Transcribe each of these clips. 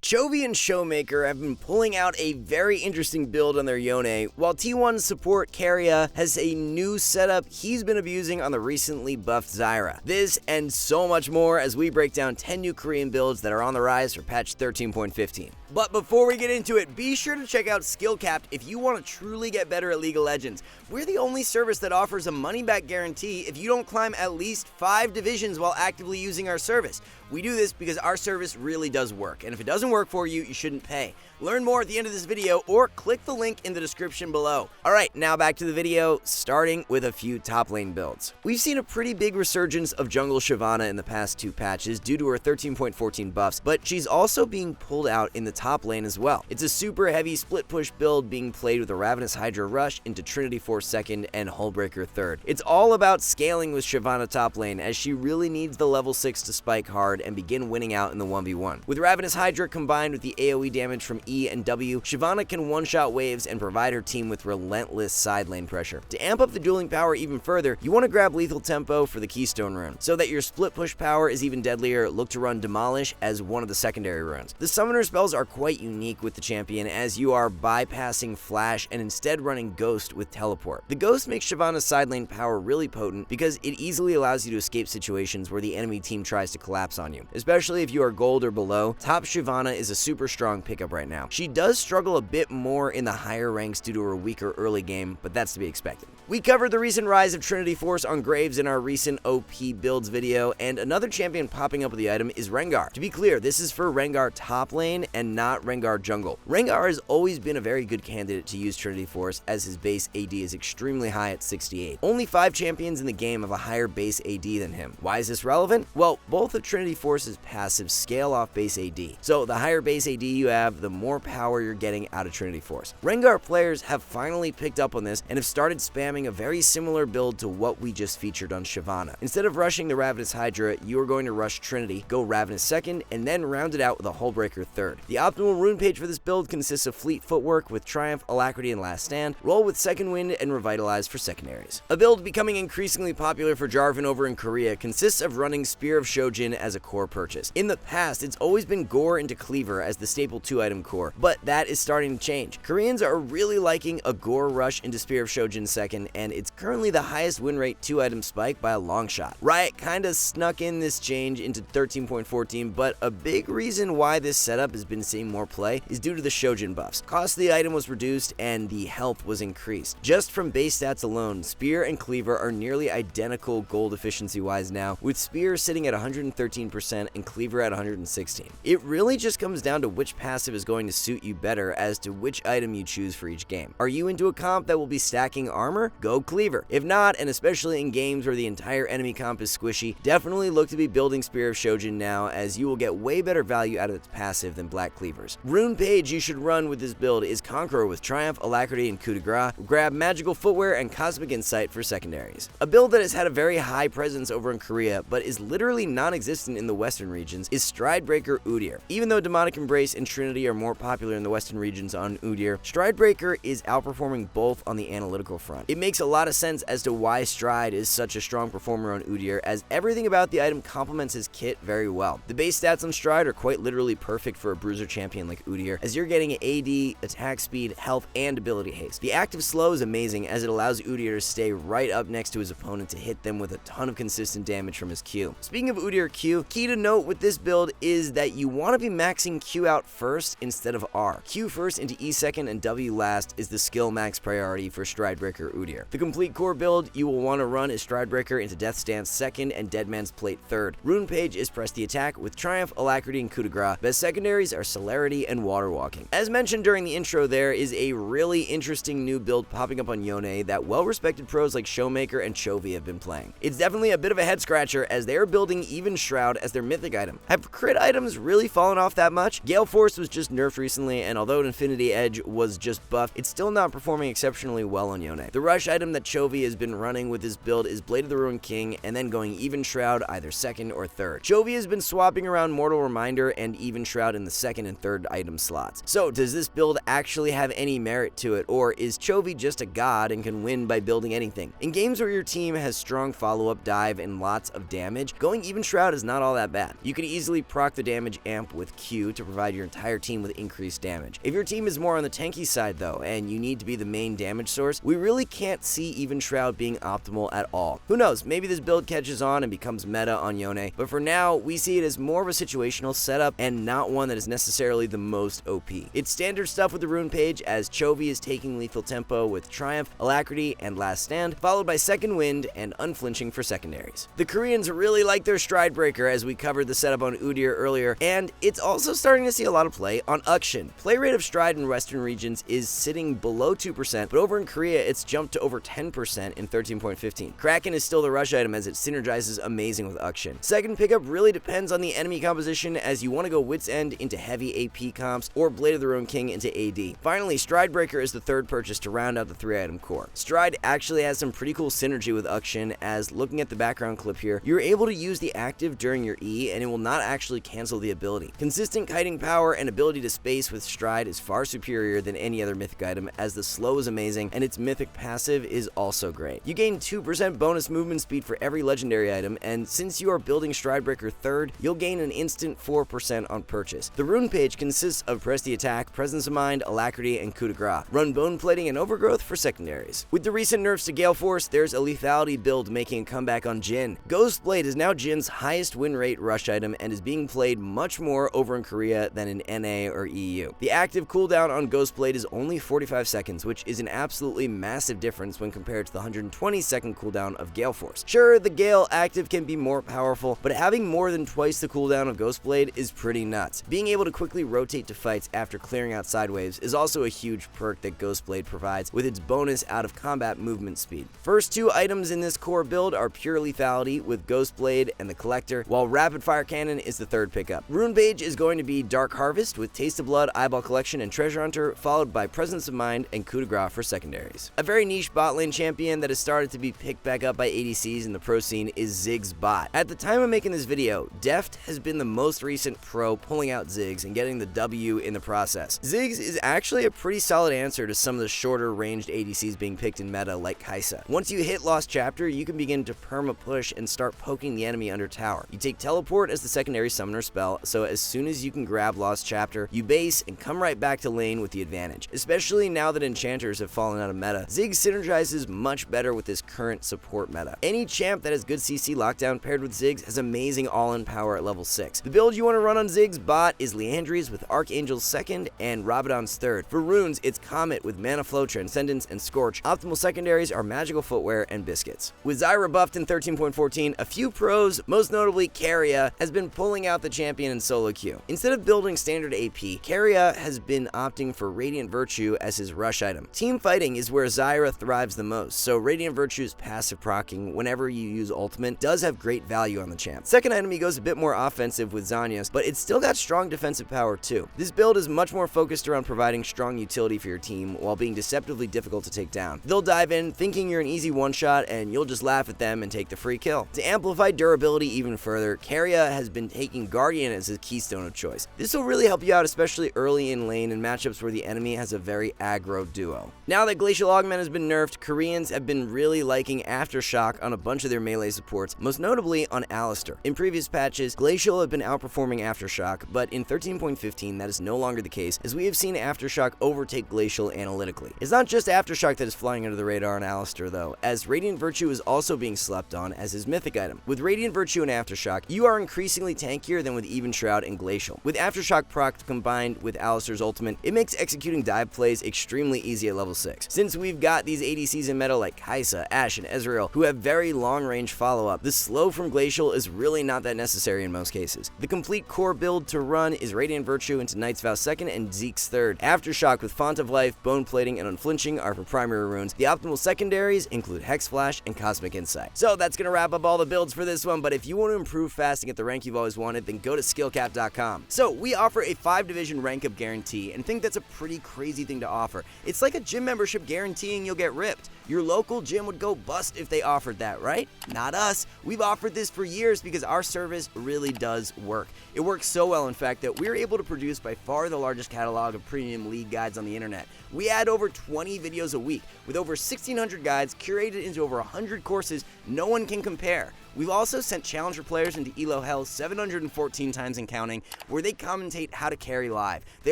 Chovy and Showmaker have been pulling out a very interesting build on their Yone, while T1 support Keria has a new setup he's been abusing on the recently buffed Zyra. This and so much more as we break down 10 new Korean builds that are on the rise for patch 13.15. But before we get into it, be sure to check out SkillCapped if you want to truly get better at League of Legends. We're the only service that offers a money-back guarantee if you don't climb at least 5 divisions while actively using our service. We do this because our service really does work, and if it doesn't work for you, you shouldn't pay. Learn more at the end of this video or click the link in the description below. Alright, now back to the video, starting with a few top lane builds. We've seen a pretty big resurgence of jungle Shyvana in the past 2 patches due to her 13.14 buffs, but she's also being pulled out in the top lane as well. It's a super heavy split push build being played with a Ravenous Hydra rush into Trinity Force 2nd and Hullbreaker 3rd. It's all about scaling with Shyvana top lane as she really needs the level 6 to spike hard and begin winning out in the 1v1. With Ravenous Hydra combined with the AoE damage from E and W, Shyvana can one-shot waves and provide her team with relentless side lane pressure. To amp up the dueling power even further, you want to grab Lethal Tempo for the Keystone rune. So that your split push power is even deadlier, look to run Demolish as one of the secondary runes. The summoner spells are quite unique with the champion as you are bypassing Flash and instead running Ghost with Teleport. The Ghost makes Shyvana's side lane power really potent because it easily allows you to escape situations where the enemy team tries to collapse on you. Especially if you are gold or below, top Shyvana is a super strong pickup right now. She does struggle a bit more in the higher ranks due to her weaker early game, but that's to be expected. We covered the recent rise of Trinity Force on Graves in our recent OP builds video, and another champion popping up with the item is Rengar. To be clear, this is for Rengar top lane and not Rengar jungle. Rengar has always been a very good candidate to use Trinity Force as his base AD is extremely high at 68. Only 5 champions in the game have a higher base AD than him. Why is this relevant? Well, both of Trinity Force's passives scale off base AD. So the higher base AD you have, the more power you're getting out of Trinity Force. Rengar players have finally picked up on this and have started spamming a very similar build to what we just featured on Shyvana. Instead of rushing the Ravenous Hydra, you are going to rush Trinity, go Ravenous 2nd, and then round it out with a Hullbreaker 3rd. The optimal rune page for this build consists of Fleet Footwork with Triumph, Alacrity, and Last Stand, roll with Second Wind, and Revitalize for secondaries. A build becoming increasingly popular for Jarvan over in Korea consists of running Spear of Shojin as a core purchase. In the past, it's always been Gore into Cleaver as the staple 2-item core, but that is starting to change. Koreans are really liking a Gore rush into Spear of Shojin 2nd, and it's currently the highest win rate 2-item spike by a long shot. Riot kinda snuck in this change into 13.14, but a big reason why this setup has been seeing more play is due to the Shojin buffs. Cost of the item was reduced and the health was increased. Just from base stats alone, Spear and Cleaver are nearly identical gold efficiency wise now, with Spear sitting at 113% and Cleaver at 116. It really just comes down to which passive is going to suit you better as to which item you choose for each game. Are you into a comp that will be stacking armor? Go Cleaver. If not, and especially in games where the entire enemy comp is squishy, definitely look to be building Spear of Shojin now as you will get way better value out of its passive than Black Cleavers. Rune page you should run with this build is Conqueror with Triumph, Alacrity, and Coup de Grace. Grab Magical Footwear and Cosmic Insight for secondaries. A build that has had a very high presence over in Korea but is literally non-existent in the western regions is Stridebreaker Udyr. Even though Demonic Embrace and Trinity are more popular in the western regions on Udyr, Stridebreaker is outperforming both on the analytical front. It makes a lot of sense as to why Stride is such a strong performer on Udyr, as everything about the item complements his kit very well. The base stats on Stride are quite literally perfect for a bruiser champion like Udyr, as you're getting AD, attack speed, health, and ability haste. The active slow is amazing as it allows Udyr to stay right up next to his opponent to hit them with a ton of consistent damage from his Q. Speaking of Udyr Q, key to note with this build is that you want to be maxing Q out first instead of R. Q first into E second and W last is the skill max priority for Stridebreaker Udyr. The complete core build you will want to run is Stridebreaker into Death Stance 2nd and Deadman's Plate 3rd. Rune page is Press the Attack with Triumph, Alacrity, and Coup de Grace. Best secondaries are Celerity and Water Walking. As mentioned during the intro, there is a really interesting new build popping up on Yone that well-respected pros like Showmaker and Chovy have been playing. It's definitely a bit of a head scratcher as they are building Even Shroud as their mythic item. Have crit items really fallen off that much? Gale Force was just nerfed recently, and although Infinity Edge was just buffed, it's still not performing exceptionally well on Yone. The rush rush item that Chovy has been running with this build is Blade of the Ruined King and then going Even Shroud either second or third. Chovy has been swapping around Mortal Reminder and Even Shroud in the second and third item slots. So does this build actually have any merit to it, or is Chovy just a god and can win by building anything? In games where your team has strong follow-up dive and lots of damage, going Even Shroud is not all that bad. You can easily proc the damage amp with Q to provide your entire team with increased damage. If your team is more on the tanky side though, and you need to be the main damage source, we really can't see Even Shroud being optimal at all. Who knows, maybe this build catches on and becomes meta on Yone, but for now, we see it as more of a situational setup and not one that is necessarily the most OP. It's standard stuff with the rune page, as Chovy is taking lethal tempo with Triumph, Alacrity, and Last Stand, followed by Second Wind and Unflinching for secondaries. The Koreans really like their Stride Breaker, as we covered the setup on Udyr earlier, and it's also starting to see a lot of play on Ukshin. Play rate of Stride in Western regions is sitting below 2%, but over in Korea it's jumped to over 10% in 13.15. Kraken is still the rush item as it synergizes amazing with Ukshin. Second pickup really depends on the enemy composition, as you want to go Wit's End into heavy AP comps or Blade of the Ruined King into AD. Finally, Stride Breaker is the third purchase to round out the 3-item core. Stride actually has some pretty cool synergy with Ukshin, as looking at the background clip here, you're able to use the active during your E and it will not actually cancel the ability. Consistent kiting power and ability to space with Stride is far superior than any other mythic item, as the slow is amazing and its mythic passive is also great. You gain 2% bonus movement speed for every legendary item, and since you are building Stride Breaker third, you'll gain an instant 4% on purchase. The rune page consists of Press the Attack, Presence of Mind, Alacrity, and Coup de Grace. Run Bone Plating and Overgrowth for secondaries. With the recent nerfs to Gale Force, there's a lethality build making a comeback on Jhin. Ghost Blade is now Jin's highest win rate rush item and is being played much more over in Korea than in NA or EU. The active cooldown on Ghost Blade is only 45 seconds, which is an absolutely massive difference when compared to the 120-second cooldown of Gale Force. Sure, the Gale active can be more powerful, but having more than twice the cooldown of Ghost Blade is pretty nuts. Being able to quickly rotate to fights after clearing out side waves is also a huge perk that Ghost Blade provides with its bonus out of combat movement speed. First two items in this core build are pure lethality with Ghost Blade and the Collector, while Rapid Fire Cannon is the third pickup. Rune page is going to be Dark Harvest with Taste of Blood, Eyeball Collection, and Treasure Hunter, followed by Presence of Mind and Coup de Grace for secondaries. A very niche bot lane champion that has started to be picked back up by ADCs in the pro scene is Ziggs bot. At the time of making this video, Deft has been the most recent pro pulling out Ziggs and getting the W in the process. Ziggs is actually a pretty solid answer to some of the shorter ranged ADCs being picked in meta like Kai'Sa. Once you hit Lost Chapter, you can begin to perma push and start poking the enemy under tower. You take Teleport as the secondary summoner spell, so as soon as you can grab Lost Chapter, you base and come right back to lane with the advantage. Especially now that enchanters have fallen out of meta, Ziggs synergizes much better with this current support meta. Any champ that has good CC lockdown paired with Ziggs has amazing all-in power at level 6. The build you want to run on Ziggs bot is Liandry's with Archangel's second and Rabadon's third. For runes, it's Comet with Mana Flow, Transcendence, and Scorch. Optimal secondaries are Magical Footwear and Biscuits. With Zyra buffed in 13.14, a few pros, most notably Keria, has been pulling out the champion in solo queue. Instead of building standard AP, Keria has been opting for Radiant Virtue as his rush item. Team fighting is where Zyra thrives the most, so Radiant Virtue's passive proccing whenever you use ultimate does have great value on the champ. Second item, he goes a bit more offensive with Zhonya's, but it's still got strong defensive power too. This build is much more focused around providing strong utility for your team while being deceptively difficult to take down. They'll dive in thinking you're an easy one-shot and you'll just laugh at them and take the free kill. To amplify durability even further, Keria has been taking Guardian as his keystone of choice. This will really help you out, especially early in lane in matchups where the enemy has a very aggro duo. Now that Glacial Augment has been nerfed, Koreans have been really liking Aftershock on a bunch of their melee supports, most notably on Alistar. In previous patches, Glacial have been outperforming Aftershock, but in 13.15 that is no longer the case, as we have seen Aftershock overtake Glacial analytically. It's not just Aftershock that is flying under the radar on Alistar though, as Radiant Virtue is also being slept on as his mythic item. With Radiant Virtue and Aftershock, you are increasingly tankier than with Even Shroud and Glacial. With Aftershock proc combined with Alistar's ultimate, it makes executing dive plays extremely easy at level 6. Since we've got these ADCs in meta like Kai'Sa, Ashe, and Ezreal who have very long range follow-up, the slow from Glacial is really not that necessary in most cases. The complete core build to run is Radiant Virtue into Knight's Vow 2nd and Zeke's 3rd. Aftershock with Font of Life, Bone Plating, and Unflinching are for primary runes. The optimal secondaries include Hex Flash and Cosmic Insight. So that's gonna wrap up all the builds for this one, but if you want to improve fast and get the rank you've always wanted, then go to SkillCapped.com. So we offer a 5-division rank up guarantee, and think that's a pretty crazy thing to offer. It's like a gym membership guaranteeing you'll get get ripped. Your local gym would go bust if they offered that, right? Not us. We've offered this for years because our service really does work. It works so well, in fact, that we're able to produce by far the largest catalog of premium league guides on the internet. We add over 20 videos a week with over 1,600 guides curated into over 100 courses no one can compare. We've also sent challenger players into ELO Hell 714 times and counting, where they commentate how to carry live. They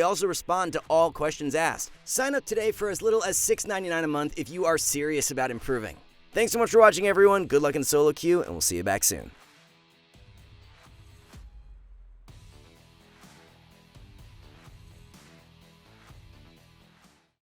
also respond to all questions asked. Sign up today for as little as $6.99 a month if you are serious about improving. Thanks so much for watching, everyone. Good luck in solo queue, and we'll see you back soon.